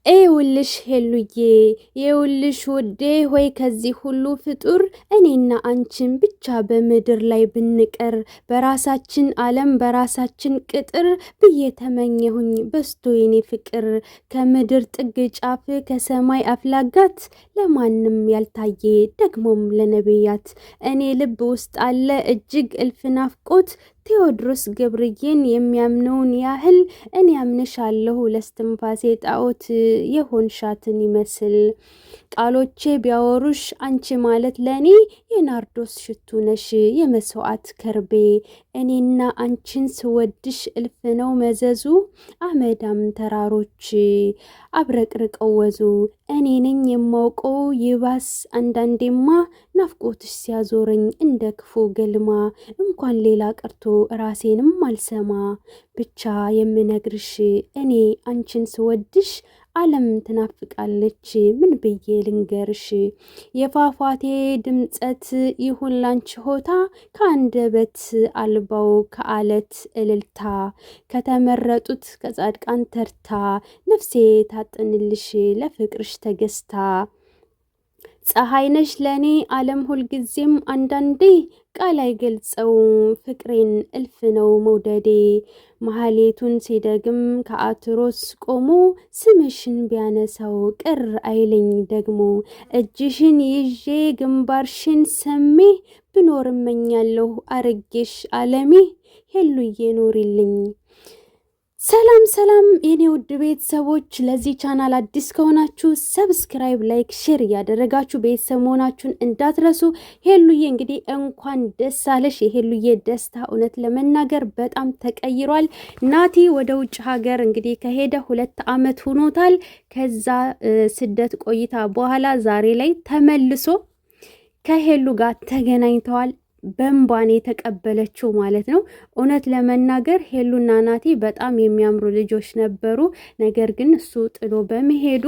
ይኸውልሽ ሄሉዬ፣ ይኸውልሽ ውዴ ሆይ ከዚህ ሁሉ ፍጡር እኔና አንቺን ብቻ በምድር ላይ ብንቀር በራሳችን ዓለም በራሳችን ቅጥር ብዬ ተመኘሁኝ በስቶ የኔ ፍቅር ከምድር ጥግ ጫፍ ከሰማይ አፍላጋት ለማንም ያልታየ ደግሞም ለነቢያት እኔ ልብ ውስጥ አለ እጅግ እልፍ ናፍቆት ቴዎድሮስ ገብርዬን የሚያምነውን ያህል እኔ አምንሻለሁ ለስትንፋሴ ጣዖት የሆንሻትን ይመስል ቃሎቼ ቢያወሩሽ አንቺ ማለት ለእኔ የናርዶስ ሽቱ ነሽ የመስዋዕት ከርቤ እኔና አንቺን ስወድሽ እልፍ ነው መዘዙ አመዳም ተራሮች አብረቅርቀው ወዙ እኔ ነኝ የማውቀው ይባስ አንዳንዴማ ናፍቆትሽ ሲያዞረኝ እንደ ክፉ ገልማ እንኳን ሌላ ቀርቶ ራሴንም አልሰማ ብቻ የምነግርሽ እኔ አንቺን ስወድሽ ዓለም ትናፍቃለች ምን ብዬ ልንገርሽ የፏፏቴ ድምጸት ይሁን ላንቺ ሆታ ከአንደበት አልባው ከአለት እልልታ ከተመረጡት ከጻድቃን ተርታ ነፍሴ ታጥንልሽ ለፍቅርሽ ተገዝታ ፀሐይ ነሽ ለኔ ዓለም ሁልጊዜም አንዳንዴ ቃል አይገልጸው ፍቅሬን እልፍ ነው መውደዴ መሐሌቱን ሲደግም ከአትሮስ ቆሞ ስምሽን ቢያነሳው ቅር አይለኝ ደግሞ እጅሽን ይዤ ግንባርሽን ሰሜ ብኖር እመኛለሁ አርጌሽ ዓለሜ ሄሉዬ ኖሪልኝ። ሰላም ሰላም የኔ ውድ ቤተሰቦች፣ ለዚህ ቻናል አዲስ ከሆናችሁ ሰብስክራይብ፣ ላይክ፣ ሼር እያደረጋችሁ ቤተሰብ መሆናችሁን እንዳትረሱ። ሄሉዬ እንግዲህ እንኳን ደስ አለሽ። የሄሉዬ ደስታ እውነት ለመናገር በጣም ተቀይሯል። ናቲ ወደ ውጭ ሀገር እንግዲህ ከሄደ 2 ዓመት ሆኖታል። ከዛ ስደት ቆይታ በኋላ ዛሬ ላይ ተመልሶ ከሄሉ ጋር ተገናኝተዋል። በእንባን የተቀበለችው ማለት ነው። እውነት ለመናገር ሄሉና ናቲ በጣም የሚያምሩ ልጆች ነበሩ። ነገር ግን እሱ ጥሎ በመሄዱ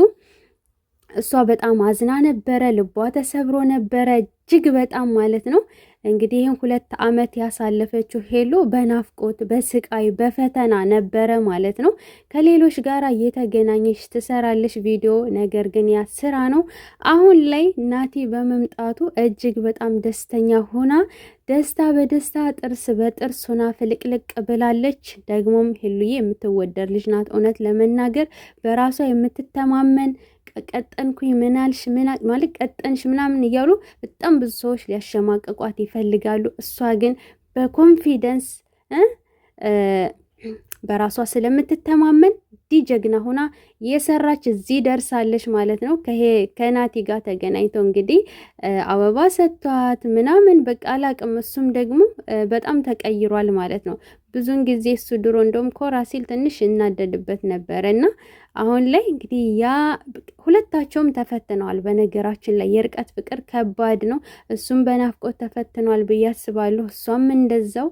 እሷ በጣም አዝና ነበረ፣ ልቧ ተሰብሮ ነበረ እጅግ በጣም ማለት ነው። እንግዲህ ይህን 2 ዓመት ያሳለፈችው ሄሉ በናፍቆት በስቃይ በፈተና ነበረ ማለት ነው። ከሌሎች ጋር እየተገናኘች ትሰራለች ቪዲዮ፣ ነገር ግን ያ ስራ ነው። አሁን ላይ ናቲ በመምጣቱ እጅግ በጣም ደስተኛ ሆና ደስታ በደስታ ጥርስ በጥርስ ሆና ፍልቅልቅ ብላለች። ደግሞም ሄሉዬ የምትወደድ ልጅ ናት። እውነት ለመናገር በራሷ የምትተማመን ቀጠንኩኝ ምናልሽ ማለት ቀጠንሽ ምናምን እያሉ በጣም ብዙ ሰዎች ሊያሸማቀቋት ይፈልጋሉ። እሷ ግን በኮንፊደንስ በራሷ ስለምትተማመን ጀግና ሆና የሰራች እዚህ ደርሳለች ማለት ነው። ከናቲ ጋር ተገናኝተው እንግዲህ አበባ ሰጥቷት ምናምን በቃ አላቅም። እሱም ደግሞ በጣም ተቀይሯል ማለት ነው። ብዙን ጊዜ እሱ ድሮ እንደውም ኮራ ሲል ትንሽ እናደድበት ነበረ እና አሁን ላይ እንግዲህ ያ ሁለታቸውም ተፈትነዋል። በነገራችን ላይ የርቀት ፍቅር ከባድ ነው። እሱም በናፍቆት ተፈትኗል ብዬ አስባለሁ። እሷም እንደዛው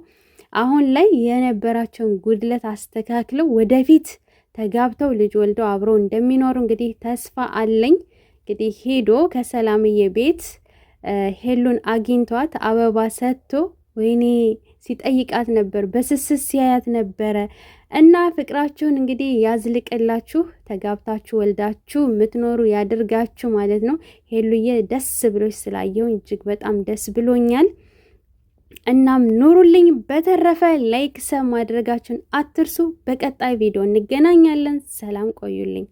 አሁን ላይ የነበራቸውን ጉድለት አስተካክለው ወደፊት ተጋብተው ልጅ ወልደው አብረው እንደሚኖሩ እንግዲህ ተስፋ አለኝ። እንግዲህ ሄዶ ከሰላምዬ ቤት ሄሉን አግኝቷት አበባ ሰጥቶ ወይኔ ሲጠይቃት ነበር፣ በስስት ሲያያት ነበረ። እና ፍቅራችሁን እንግዲህ ያዝልቅላችሁ፣ ተጋብታችሁ ወልዳችሁ የምትኖሩ ያድርጋችሁ ማለት ነው። ሄሉዬ ደስ ብሎች ስላየው እጅግ በጣም ደስ ብሎኛል። እናም ኑሩልኝ። በተረፈ ላይክ ሰብ ማድረጋችሁን አትርሱ። በቀጣይ ቪዲዮ እንገናኛለን። ሰላም ቆዩልኝ።